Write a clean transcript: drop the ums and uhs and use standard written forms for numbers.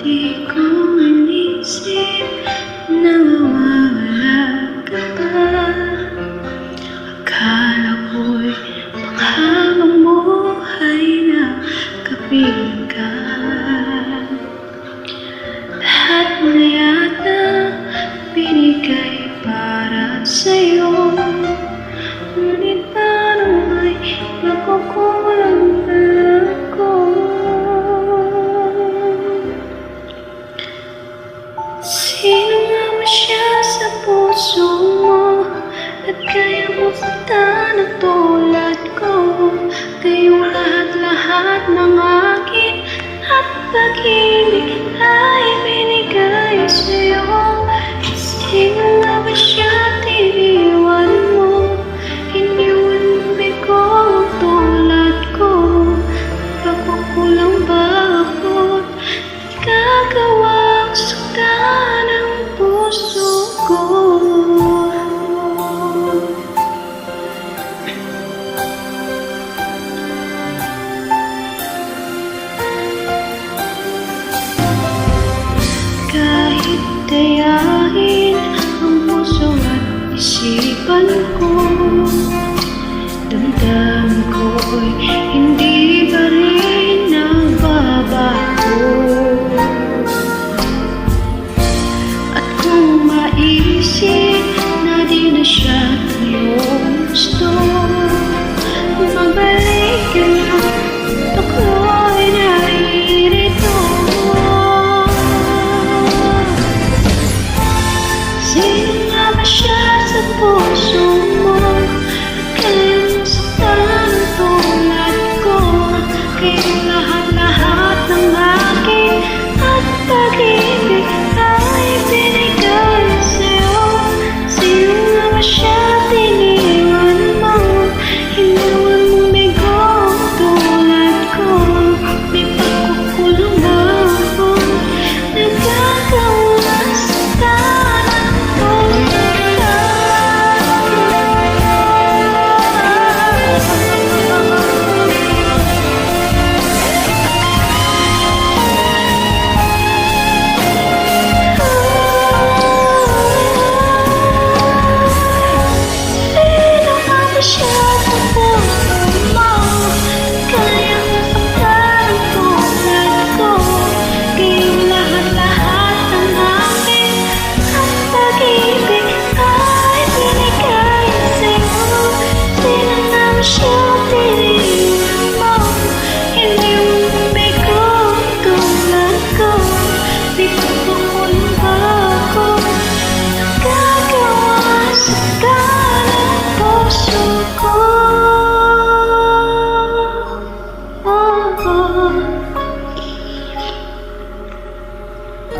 Di ko inisip na mawawala ka pa. Akala ko'y panghabang buhay na kapiling ka. Lahat na yata binigay para sa'yo, ngunit parang may nakukulang na ako. Sino nga ba siya sa puso mo? At kaya mo saktan na tulad ko? Kayong lahat-lahat ng akin at pag-ibig ay binigay sa'yo. Sino nga ba siya tiniwan mo? Iniwan mo bigo tulad ko. Pagkukulang ba ako't gagawang saktan ang puso ko? Kahit dayain ang puso at isipan ko, damdamin ko'y hindi pa rin nagbabago. At kung maisip na di na siya iyong gusto, mabalik ka na, ako'y naririto. Sino nga ba siya sa puso mo? Kaya mo saktan tulad ko. Kaya lahat-lahat ng akin at pag-ibig ay binigay sa'yo. Sino nga ba siya tiniwan mo? Iniwan mo bigo tulad ko. May pagkukulang ba ako? Nagagawa saktan ang puso ka. Sino nga ba siya sa puso mo? Kaya mo saktan tulad ko. Kayong lahat-lahat ng akin at pag-ibig ay binigay sa'yo. Sino nga ba siya